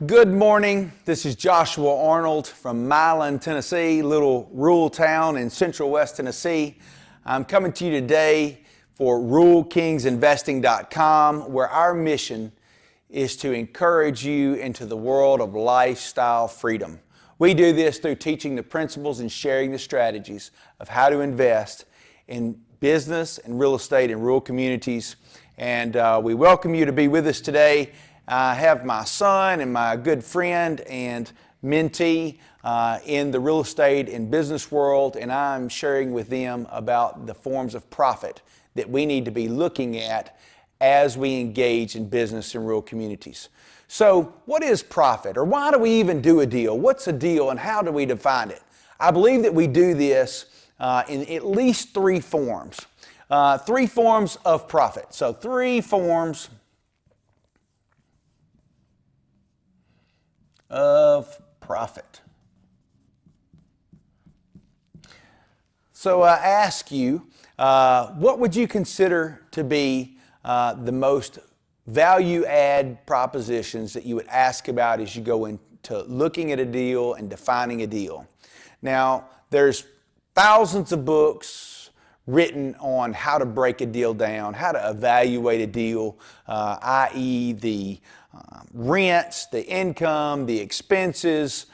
Good morning. This is Joshua Arnold from Milan, Tennessee, little rural town in central West Tennessee. I'm coming to you today for RuralKingsInvesting.com, where our mission is to encourage you into the world of lifestyle freedom. We do this through teaching the principles and sharing the strategies of how to invest in business and real estate in rural communities. And we welcome you to be with us today. I have my son and my good friend and mentee in the real estate and business world, and I'm sharing with them about the forms of profit that we need to be looking at as we engage in business in rural communities. So what is profit, or why do we even do a deal? What's a deal and how do we define it? I believe that we do this in at least three forms. Three forms of profit. So three forms of profit. So I ask you, what would you consider to be the most value add propositions that you would ask about as you go into looking at a deal and defining a deal? Now, there's thousands of books written on how to break a deal down, how to evaluate a deal, i.e. the rents, the income, the expenses,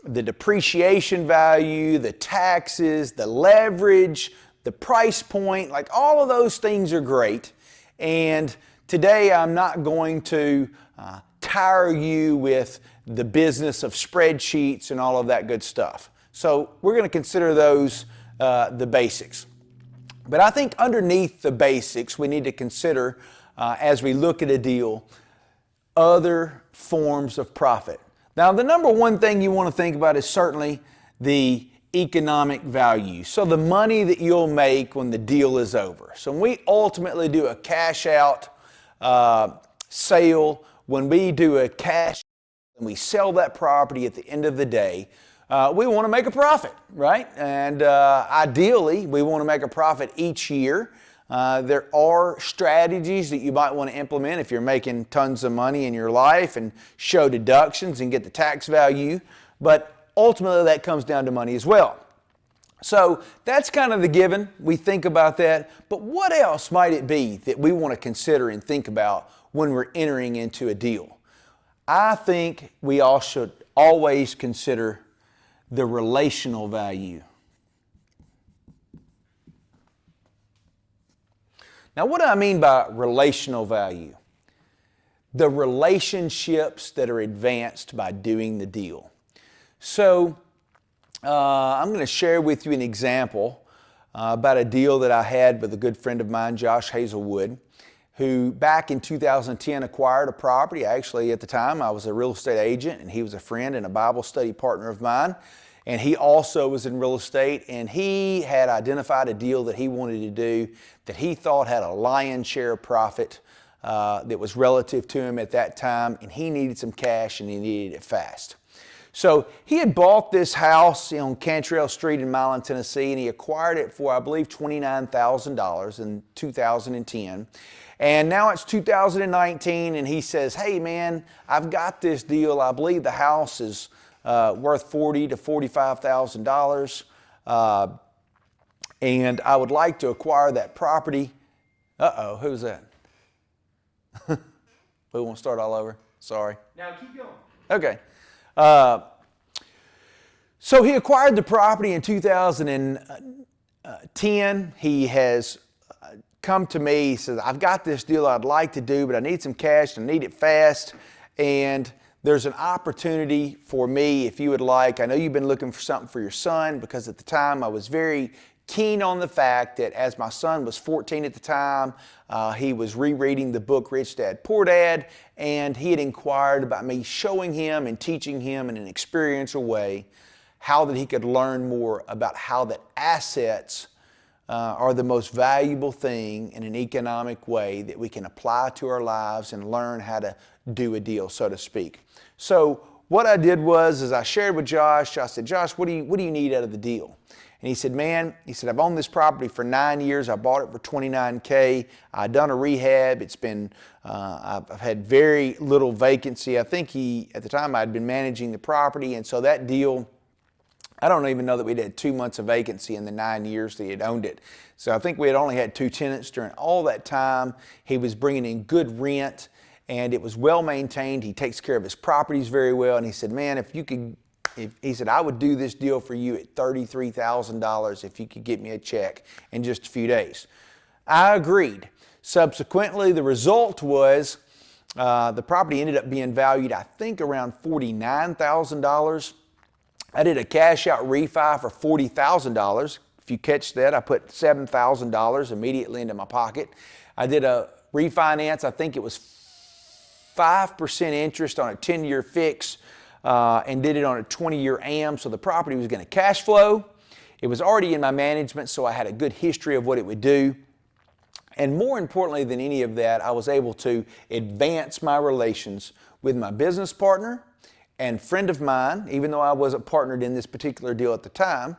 the depreciation value, the taxes, the leverage, the price point, like all of those things are great. And today I'm not going to tire you with the business of spreadsheets and all of that good stuff. So we're going to consider those the basics. But I think underneath the basics we need to consider as we look at a deal other forms of profit. Now, the number one thing you want to think about is certainly the economic value. So the money that you'll make when the deal is over. So when we ultimately do a cash out sale, when we do a cash and we sell that property at the end of the day, we want to make a profit, right? And ideally, we want to make a profit each year. There are strategies that you might want to implement if you're making tons of money in your life and show deductions and get the tax value, but ultimately that comes down to money as well. So that's kind of the given. We think about that, but what else might it be that we want to consider and think about when we're entering into a deal? I think we all should always consider the relational value. Now, what do I mean by relational value? The relationships that are advanced by doing the deal. So, I'm going to share with you an example about a deal that I had with a good friend of mine, Josh Hazelwood, who back in 2010 acquired a property. Actually, at the time, I was a real estate agent, and he was a friend and a Bible study partner of mine. And he also was in real estate, and he had identified a deal that he wanted to do that he thought had a lion's share of profit that was relative to him at that time, and he needed some cash and he needed it fast. So he had bought this house on Cantrell Street in Milan, Tennessee, and he acquired it for, I believe, $29,000 in 2010. And now it's 2019, and he says, hey man, I've got this deal. I believe the house is worth $40,000 to $45,000, and I would like to acquire that property. Uh-oh, who's that? We won't start all over. Sorry. Now keep going. Okay. So he acquired the property in 2010. He has come to me. He says, I've got this deal I'd like to do, but I need some cash and I need it fast. And there's an opportunity for me, if you would like. I know you've been looking for something for your son, because at the time I was very keen on the fact that as my son was 14 at the time, he was rereading the book Rich Dad, Poor Dad, and he had inquired about me showing him and teaching him in an experiential way how that he could learn more about how that assets are the most valuable thing in an economic way that we can apply to our lives and learn how to do a deal, so to speak. So what I did was I shared with Josh. I said, Josh, what do you need out of the deal? And he said, man, he said, I've owned this property for 9 years. I bought it for $29K. I've done a rehab. It's been, I've had very little vacancy. I think at the time I'd been managing the property. And so that deal, I don't even know that we'd had 2 months of vacancy in the 9 years that he had owned it. So I think we had only had 2 tenants during all that time. He was bringing in good rent and it was well maintained. He takes care of his properties very well. And he said, man, he said, I would do this deal for you at $33,000 if you could get me a check in just a few days. I agreed. Subsequently, the result was the property ended up being valued, I think, around $49,000. I did a cash out refi for $40,000. If you catch that, I put $7,000 immediately into my pocket. I did a refinance, I think it was 5% interest on a 10-year fix. And did it on a 20-year AM, so the property was going to cash flow. It was already in my management, so I had a good history of what it would do. And more importantly than any of that, I was able to advance my relations with my business partner and friend of mine, even though I wasn't partnered in this particular deal at the time.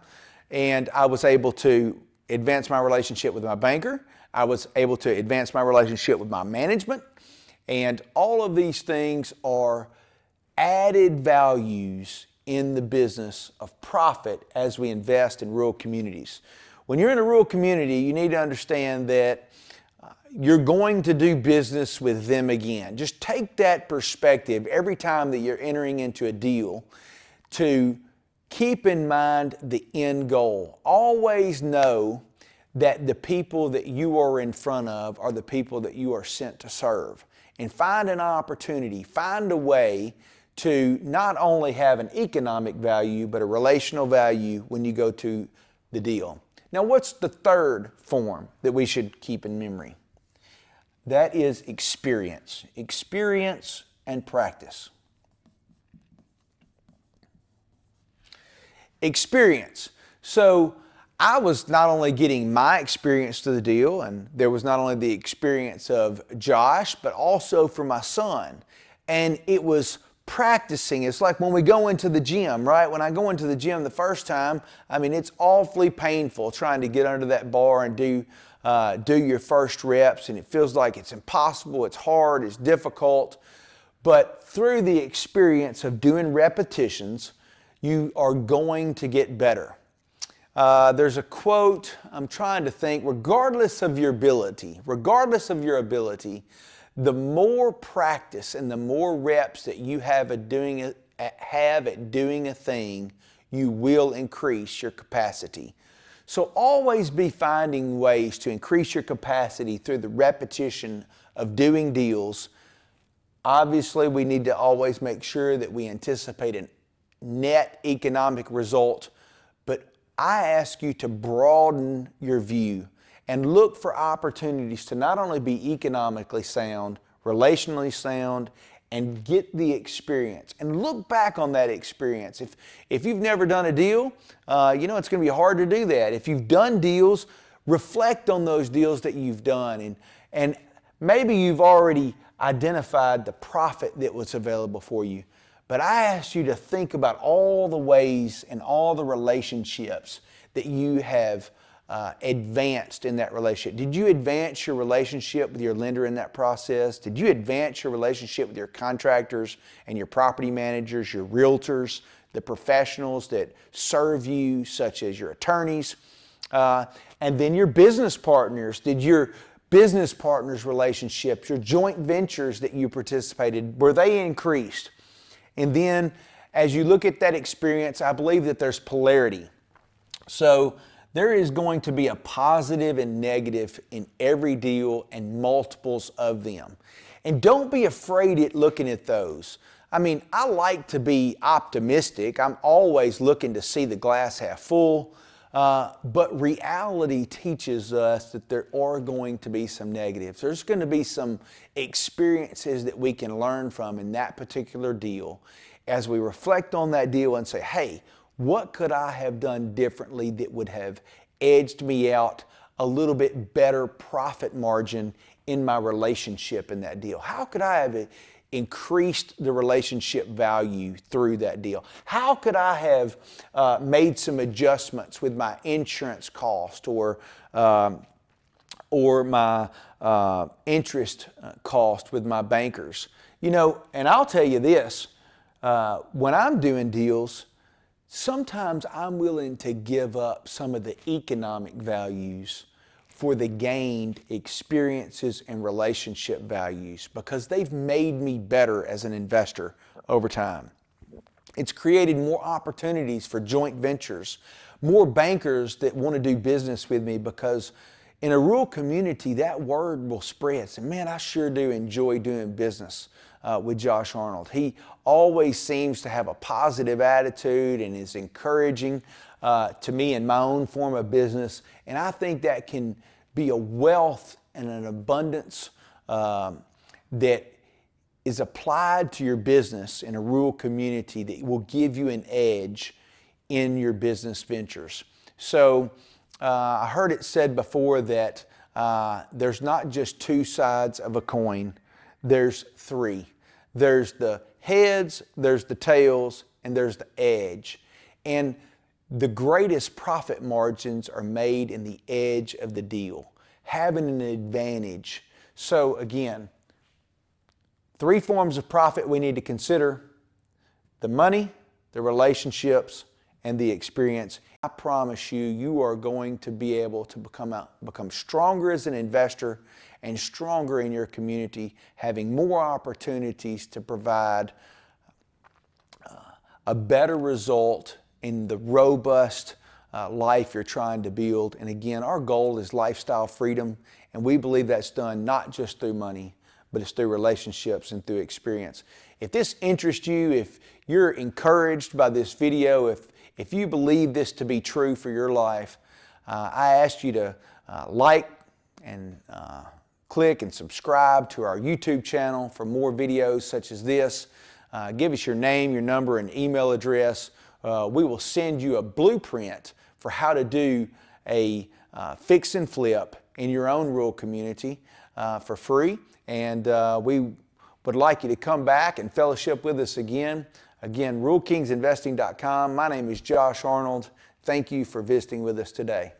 And I was able to advance my relationship with my banker. I was able to advance my relationship with my management. And all of these things are added values in the business of profit as we invest in rural communities. When you're in a rural community, you need to understand that you're going to do business with them again. Just take that perspective every time that you're entering into a deal to keep in mind the end goal. Always know that the people that you are in front of are the people that you are sent to serve. And find an opportunity, find a way to not only have an economic value, but a relational value when you go to the deal. Now, what's the third form that we should keep in memory? That is experience. Experience and practice. Experience. So I was not only getting my experience to the deal, and there was not only the experience of Josh, but also for my son. And it was practicing. It's like when we go into the gym, right? When I go into the gym the first time, I mean, it's awfully painful trying to get under that bar and do your first reps, and it feels like it's impossible, it's hard, it's difficult. But through the experience of doing repetitions, you are going to get better. There's a quote, I'm trying to think, regardless of your ability, the more practice and the more reps that you have at doing a thing, you will increase your capacity. So always be finding ways to increase your capacity through the repetition of doing deals. Obviously, we need to always make sure that we anticipate a net economic result, but I ask you to broaden your view and look for opportunities to not only be economically sound, relationally sound, and get the experience. And look back on that experience. If you've never done a deal, it's going to be hard to do that. If you've done deals, reflect on those deals that you've done. And maybe you've already identified the profit that was available for you. But I ask you to think about all the ways and all the relationships that you have advanced in that relationship. Did you advance your relationship with your lender in that process? Did you advance your relationship with your contractors and your property managers, your realtors, the professionals that serve you, such as your attorneys? And then your business partners. Did your business partners' relationships, your joint ventures that you participated, were they increased? And then as you look at that experience, I believe that there's polarity. So there is going to be a positive and negative in every deal and multiples of them. And don't be afraid at looking at those. I mean, I like to be optimistic. I'm always looking to see the glass half full. But reality teaches us that there are going to be some negatives. There's going to be some experiences that we can learn from in that particular deal as we reflect on that deal and say, hey, what could I have done differently that would have edged me out a little bit better profit margin in my relationship in that deal? How could I have increased the relationship value through that deal? How could I have made some adjustments with my insurance cost or my interest cost with my bankers? You know, and I'll tell you this, when I'm doing deals, sometimes I'm willing to give up some of the economic values for the gained experiences and relationship values because they've made me better as an investor over time. It's created more opportunities for joint ventures, more bankers that want to do business with me because in a rural community, that word will spread. So, man, I sure do enjoy doing business with Josh Arnold. He always seems to have a positive attitude and is encouraging to me in my own form of business. And I think that can be a wealth and an abundance that is applied to your business in a rural community that will give you an edge in your business ventures. So I heard it said before that there's not just two sides of a coin, there's three. There's the heads, there's the tails, and there's the edge. And the greatest profit margins are made in the edge of the deal, having an advantage. So again, three forms of profit we need to consider: the money, the relationships, and the experience. I promise you, you are going to be able to become stronger as an investor and stronger in your community, having more opportunities to provide a better result in the robust life you're trying to build. And again, our goal is lifestyle freedom, and we believe that's done not just through money, but it's through relationships and through experience. If this interests you, if you're encouraged by this video, if you believe this to be true for your life, I ask you to like and click and subscribe to our YouTube channel for more videos such as this. Give us your name, your number, and email address. We will send you a blueprint for how to do a fix and flip in your own rural community for free. And we would like you to come back and fellowship with us again. Again, RuralKingsInvesting.com. My name is Josh Arnold. Thank you for visiting with us today.